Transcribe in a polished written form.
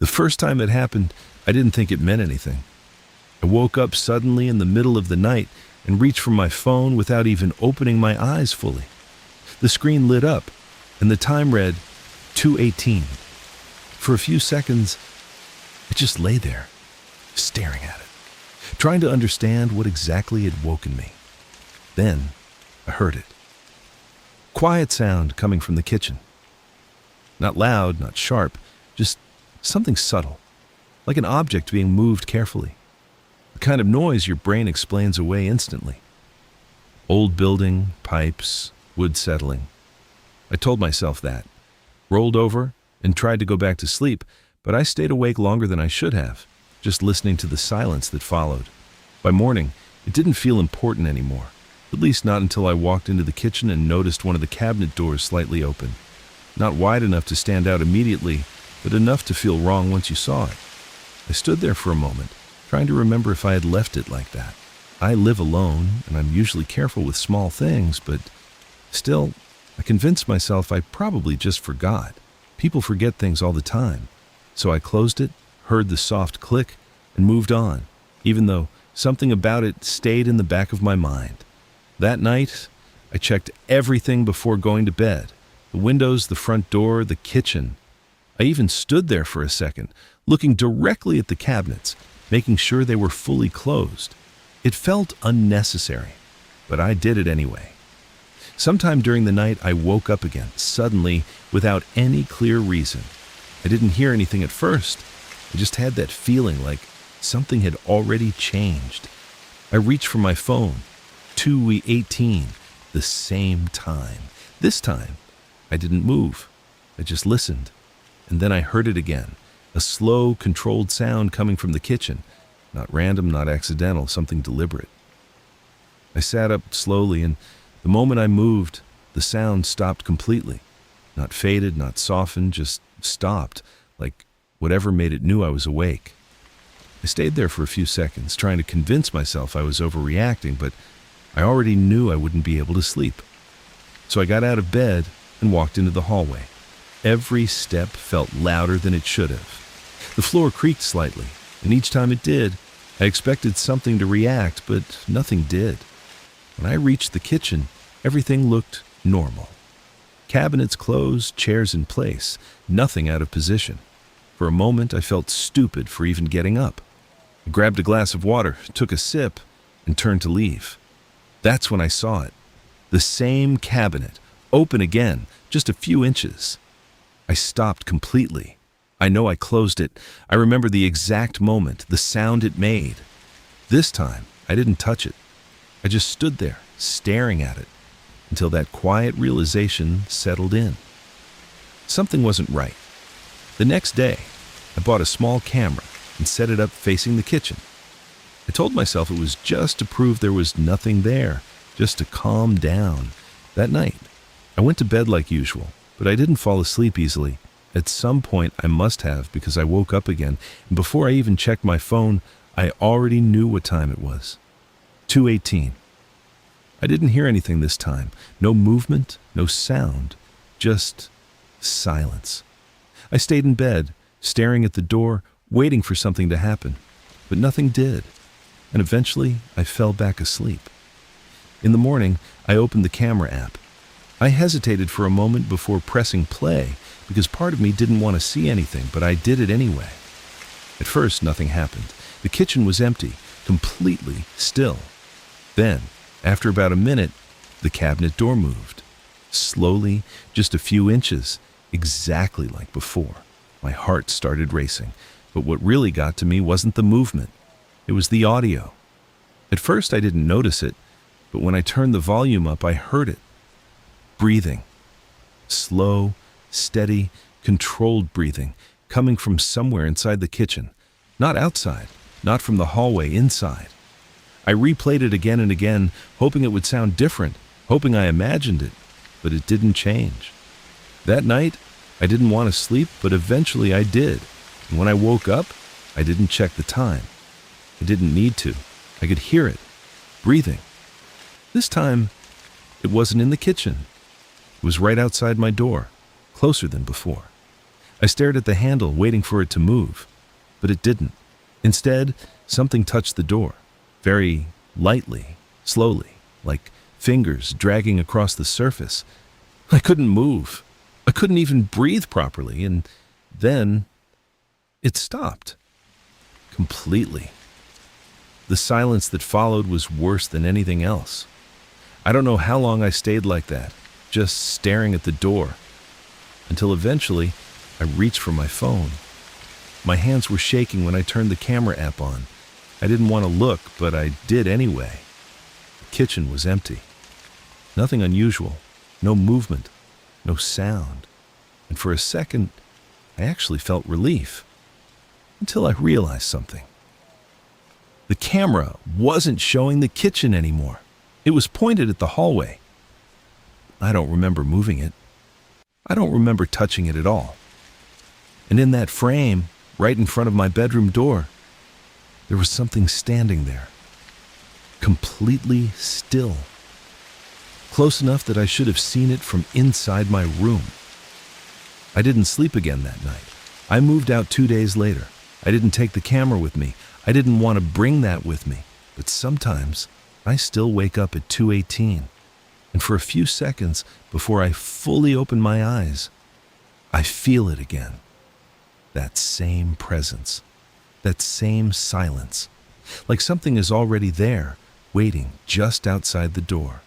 The first time it happened, I didn't think it meant anything. I woke up suddenly in the middle of the night and reached for my phone without even opening my eyes fully. The screen lit up, and the time read 2:18. For a few seconds, I just lay there, staring at it, trying to understand what exactly had woken me. Then, I heard it. Quiet sound coming from the kitchen. Not loud, not sharp, just something subtle, like an object being moved carefully. The kind of noise your brain explains away instantly. Old building, pipes, wood settling. I told myself that, rolled over, and tried to go back to sleep, but I stayed awake longer than I should have, just listening to the silence that followed. By morning, it didn't feel important anymore, at least not until I walked into the kitchen and noticed one of the cabinet doors slightly open. Not wide enough to stand out immediately, but enough to feel wrong once you saw it. I stood there for a moment, trying to remember if I had left it like that. I live alone, and I'm usually careful with small things, but still, I convinced myself I probably just forgot. People forget things all the time. So I closed it, heard the soft click, and moved on, even though something about it stayed in the back of my mind. That night, I checked everything before going to bed. The windows, the front door, the kitchen. I even stood there for a second, looking directly at the cabinets, making sure they were fully closed. It felt unnecessary, but I did it anyway. Sometime during the night, I woke up again, suddenly, without any clear reason. I didn't hear anything at first. I just had that feeling like something had already changed. I reached for my phone. 2:18, the same time. This time, I didn't move. I just listened. And then I heard it again, a slow, controlled sound coming from the kitchen. Not random, not accidental, something deliberate. I sat up slowly, and the moment I moved, the sound stopped completely. Not faded, not softened, just stopped, like whatever made it knew I was awake. I stayed there for a few seconds, trying to convince myself I was overreacting, but I already knew I wouldn't be able to sleep. So I got out of bed and walked into the hallway. Every step felt louder than it should have. The floor creaked slightly, and each time it did, I expected something to react, but nothing did. When I reached the kitchen, everything looked normal. Cabinets closed, chairs in place, nothing out of position. For a moment, I felt stupid for even getting up. I grabbed a glass of water, took a sip, and turned to leave. That's when I saw it. The same cabinet, open again, just a few inches. I stopped completely. I know I closed it. I remember the exact moment, the sound it made. This time, I didn't touch it. I just stood there, staring at it, until that quiet realization settled in. Something wasn't right. The next day, I bought a small camera and set it up facing the kitchen. I told myself it was just to prove there was nothing there, just to calm down. That night, I went to bed like usual, but I didn't fall asleep easily. At some point, I must have, because I woke up again, and before I even checked my phone, I already knew what time it was. 2:18. I didn't hear anything this time. No movement, no sound, just silence. I stayed in bed, staring at the door, waiting for something to happen, but nothing did, and eventually I fell back asleep. In the morning, I opened the camera app. I hesitated for a moment before pressing play because part of me didn't want to see anything, but I did it anyway. At first, nothing happened. The kitchen was empty, completely still. Then, after about a minute, the cabinet door moved. Slowly, just a few inches, exactly like before. My heart started racing, but what really got to me wasn't the movement. It was the audio. At first, I didn't notice it, but when I turned the volume up, I heard it. Breathing. Slow, steady, controlled breathing, coming from somewhere inside the kitchen. Not outside, not from the hallway, inside. I replayed it again and again, hoping it would sound different, hoping I imagined it, but it didn't change. That night, I didn't want to sleep, but eventually I did. And when I woke up, I didn't check the time. I didn't need to. I could hear it, breathing. This time, it wasn't in the kitchen. It was right outside my door, closer than before. I stared at the handle, waiting for it to move, but it didn't. Instead, something touched the door, very lightly, slowly, like fingers dragging across the surface. I couldn't move. I couldn't even breathe properly, and then it stopped. Completely. The silence that followed was worse than anything else. I don't know how long I stayed like that, just staring at the door, until eventually I reached for my phone. My hands were shaking when I turned the camera app on. I didn't want to look, but I did anyway. The kitchen was empty. Nothing unusual, no movement, no sound. And for a second, I actually felt relief, until I realized something. The camera wasn't showing the kitchen anymore. It was pointed at the hallway. I don't remember moving it. I don't remember touching it at all. And in that frame, right in front of my bedroom door, there was something standing there, completely still, close enough that I should have seen it from inside my room. I didn't sleep again that night. I moved out 2 days later. I didn't take the camera with me. I didn't want to bring that with me. But sometimes I still wake up at 2:18, and for a few seconds before I fully open my eyes, I feel it again. That same presence, that same silence, like something is already there, waiting just outside the door.